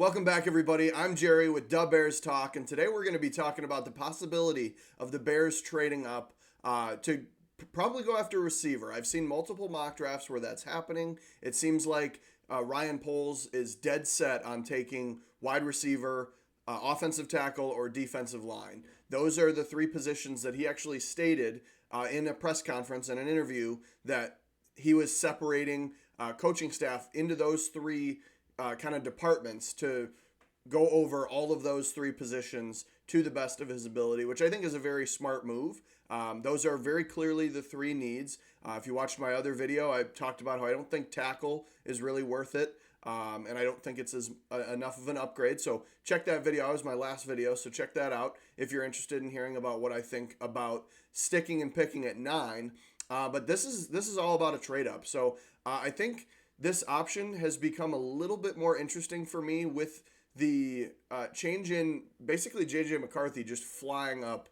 Welcome back, everybody. I'm Jerry with Da Bears Talk, and today we're going to be talking about the possibility of the Bears trading up to probably go after a receiver. I've seen multiple mock drafts where that's happening. It seems like Ryan Poles is dead set on taking wide receiver, offensive tackle, or defensive line. Those are the three positions that he actually stated in a press conference and an interview that he was separating coaching staff into those three kind of departments to go over all of those three positions to the best of his ability, which I think is a very smart move. Those are very clearly the three needs. If you watched my other video, I talked about how I don't think tackle is really worth it. And I don't think it's enough of an upgrade. So check that video. That was my last video. So check that out if you're interested in hearing about what I think about sticking and picking at 9. But this is all about a trade up. So I think this option has become a little bit more interesting for me with the change in basically J.J. McCarthy just flying up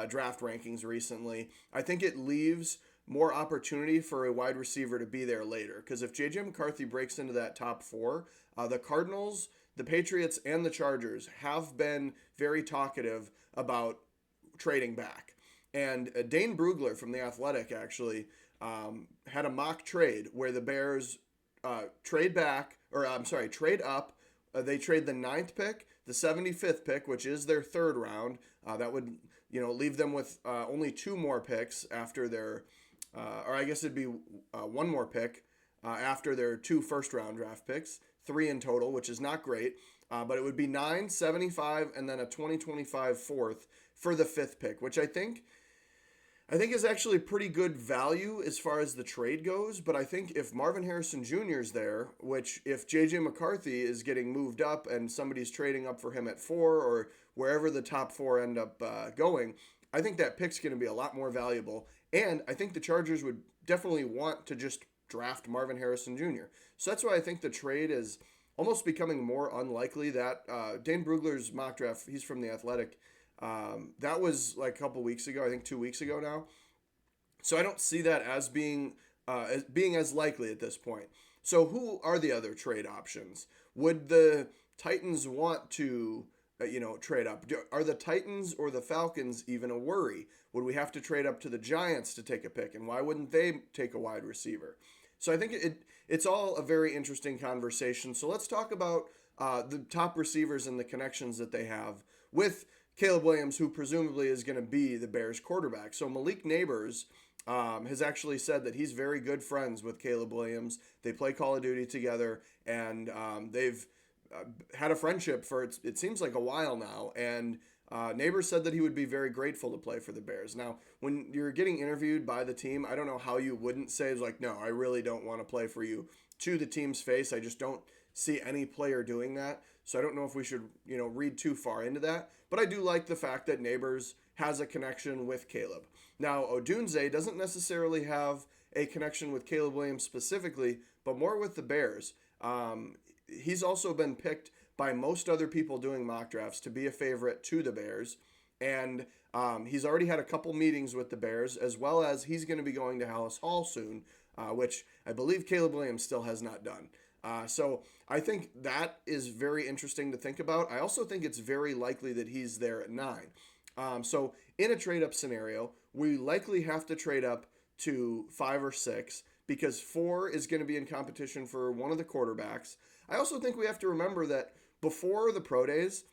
draft rankings recently. I think it leaves more opportunity for a wide receiver to be there later. Because if J.J. McCarthy breaks into that top 4, the Cardinals, the Patriots, and the Chargers have been very talkative about trading back. And Dane Brugler from The Athletic actually had a mock trade where the Bears trade back, or I'm sorry, trade up. They trade the 9th pick, the 75th pick, which is their third round. That would, leave them with only 2 more picks after their, or I guess it'd be one more pick after their 2 first-round draft picks, 3 in total, which is not great. But it would be 9, 75, and then a 2025 fourth for the 5th pick, which I think is actually pretty good value as far as the trade goes, but I think if Marvin Harrison Jr. is there, which if J.J. McCarthy is getting moved up and somebody's trading up for him at 4 or wherever the top 4 end up going, I think that pick's going to be a lot more valuable. And I think the Chargers would definitely want to just draft Marvin Harrison Jr. So that's why I think the trade is almost becoming more unlikely. That Dane Brugler's mock draft, he's from The Athletic, that was like a couple weeks ago, I think 2 weeks ago now. So I don't see that as being as likely at this point. So who are the other trade options? Would the Titans want to, trade up? Are the Titans or the Falcons even a worry? Would we have to trade up to the Giants to take a pick? And why wouldn't they take a wide receiver? So I think it's all a very interesting conversation. So let's talk about the top receivers and the connections that they have with Caleb Williams, who presumably is going to be the Bears quarterback. So Malik Nabers has actually said that he's very good friends with Caleb Williams. They play Call of Duty together, and they've had a friendship for it seems like a while now. And Nabers said that he would be very grateful to play for the Bears. Now, when you're getting interviewed by the team, I don't know how you wouldn't say, it's like, no, I really don't want to play for you to the team's face. I just don't see any player doing that. So I don't know if we should, read too far into that. But I do like the fact that Nabers has a connection with Caleb. Now, Odunze doesn't necessarily have a connection with Caleb Williams specifically, but more with the Bears. He's also been picked by most other people doing mock drafts to be a favorite to the Bears. And he's already had a couple meetings with the Bears, as well as he's going to be going to Hallis Hall soon, which I believe Caleb Williams still has not done. So I think that is very interesting to think about. I also think it's very likely that he's there at 9. So in a trade up scenario, we likely have to trade up to 5 or 6 because 4 is going to be in competition for one of the quarterbacks. I also think we have to remember that before the pro days,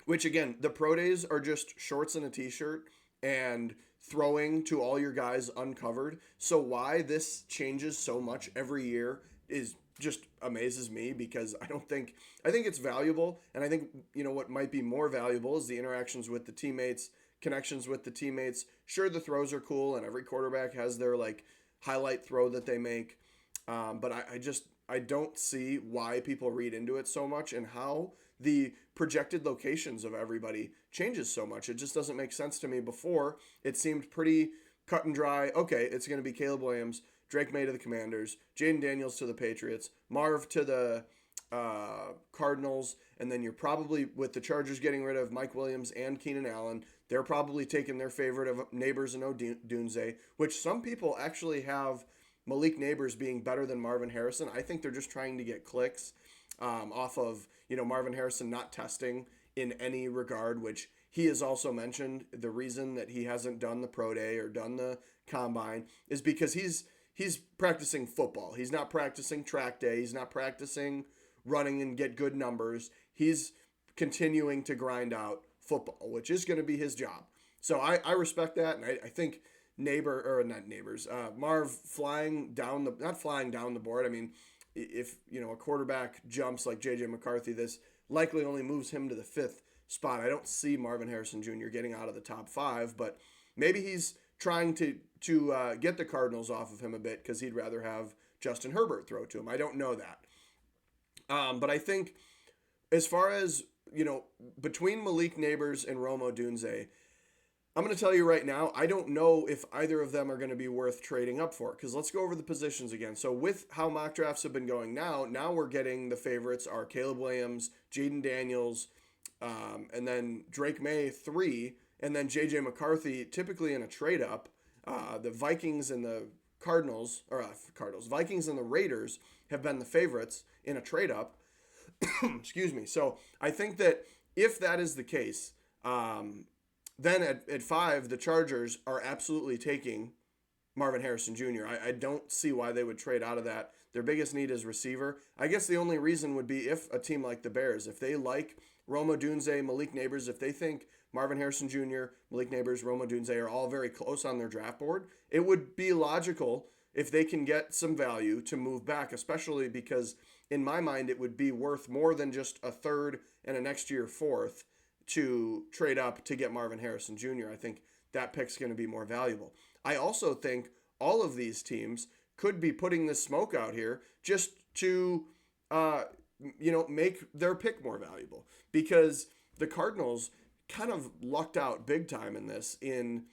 which again, the pro days are just shorts and a t-shirt and throwing to all your guys uncovered. So why this changes so much every year is just amazes me because I think it's valuable, and I think what might be more valuable is the interactions with the teammates, connections with the teammates. Sure, the throws are cool, and every quarterback has their highlight throw that they make, but I don't see why people read into it so much and how the projected locations of everybody changes so much. It just doesn't make sense to me. Before, it seemed pretty cut and dry. Okay, it's going to be Caleb Williams, Drake May to the Commanders, Jaden Daniels to the Patriots, Marv to the Cardinals, and then you're probably, with the Chargers getting rid of Mike Williams and Keenan Allen, they're probably taking their favorite of Nabers and Odunze, which some people actually have Malik Nabers being better than Marvin Harrison. I think they're just trying to get clicks. off of, Marvin Harrison not testing in any regard, which he has also mentioned the reason that he hasn't done the pro day or done the combine is because he's practicing football. He's not practicing track day. He's not practicing running and get good numbers. He's continuing to grind out football, which is going to be his job. So I respect that, and I think Marv not flying down the board. I mean, if a quarterback jumps like JJ McCarthy, this likely only moves him to the 5th spot. I don't see Marvin Harrison Jr. getting out of the top 5, but maybe he's trying to get the Cardinals off of him a bit because he'd rather have Justin Herbert throw to him. I don't know that. But I think as far as, between Malik Nabers and Rome Odunze, I'm going to tell you right now, I don't know if either of them are going to be worth trading up for. Because let's go over the positions again. So with how mock drafts have been going now we're getting the favorites are Caleb Williams, Jaden Daniels, and then Drake May 3, and then JJ McCarthy typically in a trade up. The Vikings and the Vikings and the Raiders have been the favorites in a trade up. Excuse me. So I think that if that is the case, then at 5, the Chargers are absolutely taking Marvin Harrison Jr. I don't see why they would trade out of that. Their biggest need is receiver. I guess the only reason would be if a team like the Bears, if they like Rome Odunze, Malik Nabers, if they think Marvin Harrison Jr., Malik Nabers, Rome Odunze are all very close on their draft board, it would be logical if they can get some value to move back, especially because in my mind it would be worth more than just a 3rd and a next year 4th to trade up to get Marvin Harrison Jr. I think that pick's going to be more valuable. I also think all of these teams could be putting this smoke out here just to, make their pick more valuable because the Cardinals kind of lucked out big time in this and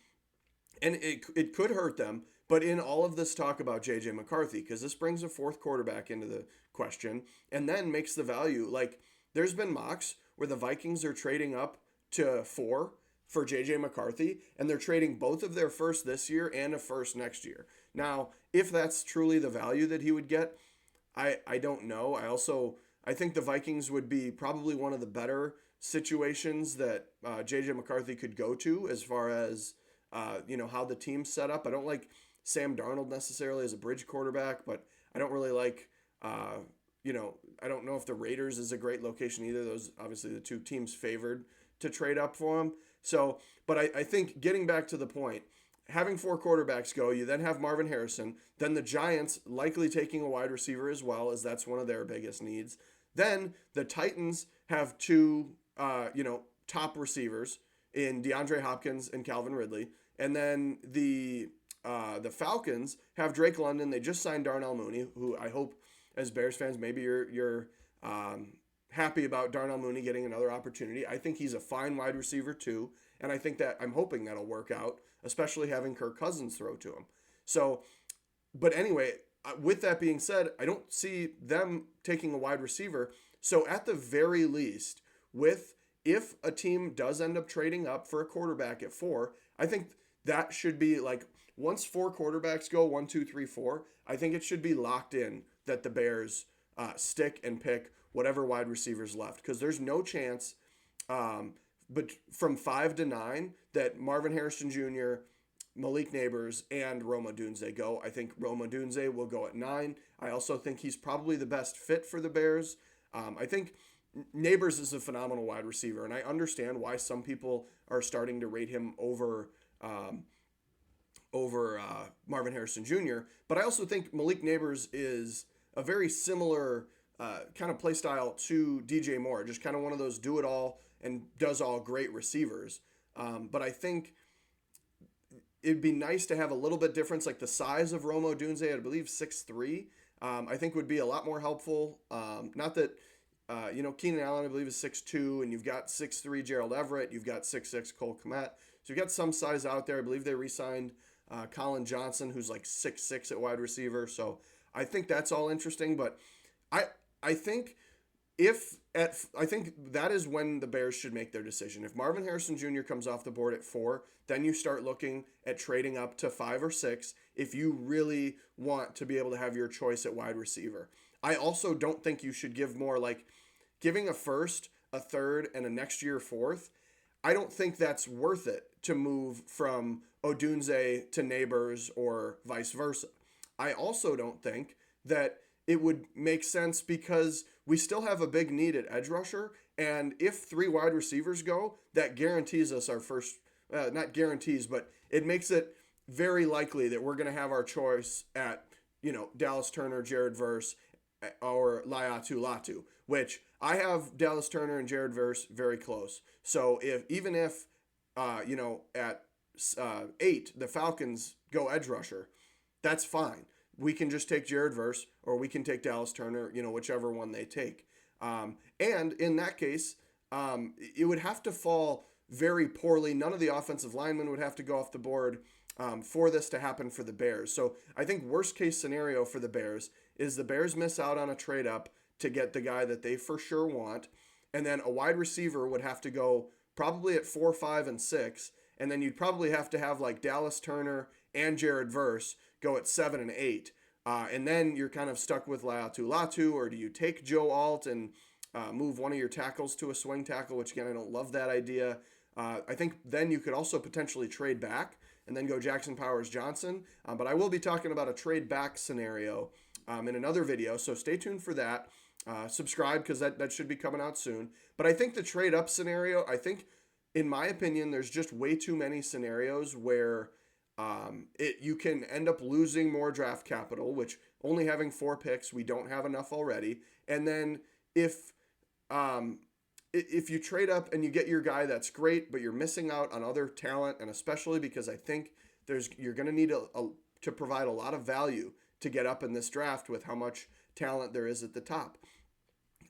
it could hurt them, but in all of this talk about JJ McCarthy, because this brings a 4th quarterback into the question and then makes the value, like there's been mocks where the Vikings are trading up to 4 for JJ McCarthy, and they're trading both of their first this year and a first next year. Now, if that's truly the value that he would get, I don't know. I think the Vikings would be probably one of the better situations that JJ McCarthy could go to as far as, how the team's set up. I don't like Sam Darnold necessarily as a bridge quarterback, but I don't really like, I don't know if the Raiders is a great location either. Those obviously the 2 teams favored to trade up for him. So, but I think getting back to the point, having 4 quarterbacks go, you then have Marvin Harrison, then the Giants likely taking a wide receiver as well, as that's one of their biggest needs. Then the Titans have 2, top receivers in DeAndre Hopkins and Calvin Ridley. And then the Falcons have Drake London. They just signed Darnell Mooney, who I hope as Bears fans, maybe you're happy about Darnell Mooney getting another opportunity. I think he's a fine wide receiver too, and I think that I'm hoping that'll work out, especially having Kirk Cousins throw to him. So, but anyway, with that being said, I don't see them taking a wide receiver. So at the very least, if a team does end up trading up for a quarterback at 4, I think that should be like once 4 quarterbacks go 1, 2, 3, 4. I think it should be locked in that the Bears stick and pick whatever wide receivers left, because there's no chance but from 5 to 9 that Marvin Harrison Jr., Malik Nabers, and Rome Odunze go. I think Rome Odunze will go at 9. I also think he's probably the best fit for the Bears. I think Nabers is a phenomenal wide receiver, and I understand why some people are starting to rate him over Marvin Harrison Jr., but I also think Malik Nabers is a very similar kind of play style to DJ Moore, just kind of one of those do-it-all and does-all great receivers. But I think it'd be nice to have a little bit difference, like the size of Rome Odunze, I believe 6'3", I think would be a lot more helpful. Not that, Keenan Allen, I believe, is 6'2", and you've got 6'3" Gerald Everett, you've got 6'6" Cole Kmet. So you've got some size out there. I believe they re-signed Colin Johnson, who's like 6'6" at wide receiver. So I think that's all interesting, but I think I think that is when the Bears should make their decision. If Marvin Harrison Jr. comes off the board at 4, then you start looking at trading up to 5 or 6 if you really want to be able to have your choice at wide receiver. I also don't think you should give more, like giving a first, a third, and a next year fourth. I don't think that's worth it to move from Odunze to Neighbors or vice versa. I also don't think that it would make sense because we still have a big need at edge rusher. And if three wide receivers go, that guarantees us our first, not guarantees, but it makes it very likely that we're going to have our choice at, Dallas Turner, Jared Verse, or Laiatu Latu, which I have Dallas Turner and Jared Verse very close. So even if at 8 the Falcons go edge rusher, that's fine. We can just take Jared Verse or we can take Dallas Turner, whichever one they take. And in that case, it would have to fall very poorly. None of the offensive linemen would have to go off the board for this to happen for the Bears. So I think worst case scenario for the Bears is the Bears miss out on a trade up to get the guy that they for sure want. And then a wide receiver would have to go probably at 4, 5, and 6. And then you'd probably have to have like Dallas Turner and Jared Verse go at 7 and 8. And then you're kind of stuck with Laiatu Latu, or do you take Joe Alt and move one of your tackles to a swing tackle, which again, I don't love that idea. I think then you could also potentially trade back and then go Jackson Powers Johnson. But I will be talking about a trade back scenario in another video, so stay tuned for that. Subscribe because that should be coming out soon. But I think the trade up scenario, in my opinion, there's just way too many scenarios where you can end up losing more draft capital, which only having 4 picks, we don't have enough already. And then if you trade up and you get your guy, that's great, but you're missing out on other talent, and especially because I think you're going to need to provide a lot of value to get up in this draft with how much talent there is at the top.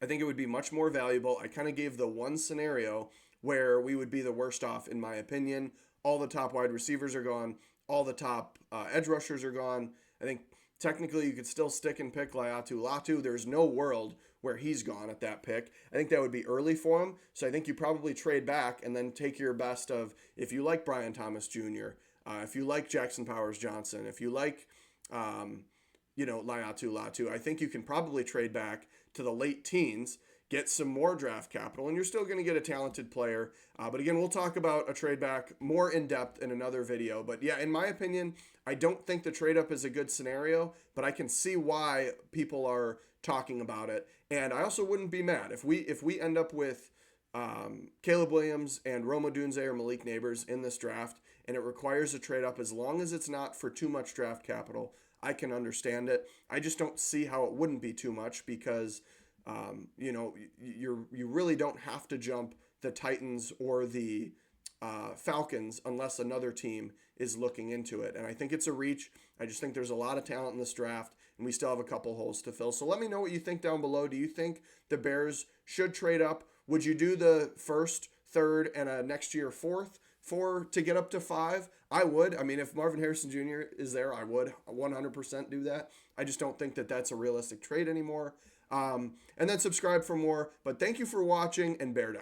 I think it would be much more valuable. I kind of gave the one scenario where we would be the worst off, in my opinion. All the top wide receivers are gone. All the top edge rushers are gone. I think technically you could still stick and pick Laiatu Latu. There's no world where he's gone at that pick. I think that would be early for him. So I think you probably trade back and then take your best of, if you like Brian Thomas Jr., if you like Jackson Powers Johnson, if you like, Laiatu Latu, I think you can probably trade back to the late teens, get some more draft capital, and you're still going to get a talented player. But again, we'll talk about a trade back more in depth in another video. But yeah, in my opinion, I don't think the trade up is a good scenario, but I can see why people are talking about it. And I also wouldn't be mad if we end up with Caleb Williams and Rome Odunze or Malik Neighbors in this draft, and it requires a trade up, as long as it's not for too much draft capital. I can understand it. I just don't see how it wouldn't be too much because, you really don't have to jump the Titans or the Falcons unless another team is looking into it. And I think it's a reach. I just think there's a lot of talent in this draft, and we still have a couple holes to fill. So let me know what you think down below. Do you think the Bears should trade up? Would you do the first, third, and a next year fourth to get up to 5? I would. I mean, if Marvin Harrison Jr. is there, I would 100% do that. I just don't think that that's a realistic trade anymore. And then subscribe for more. But thank you for watching, and bear down.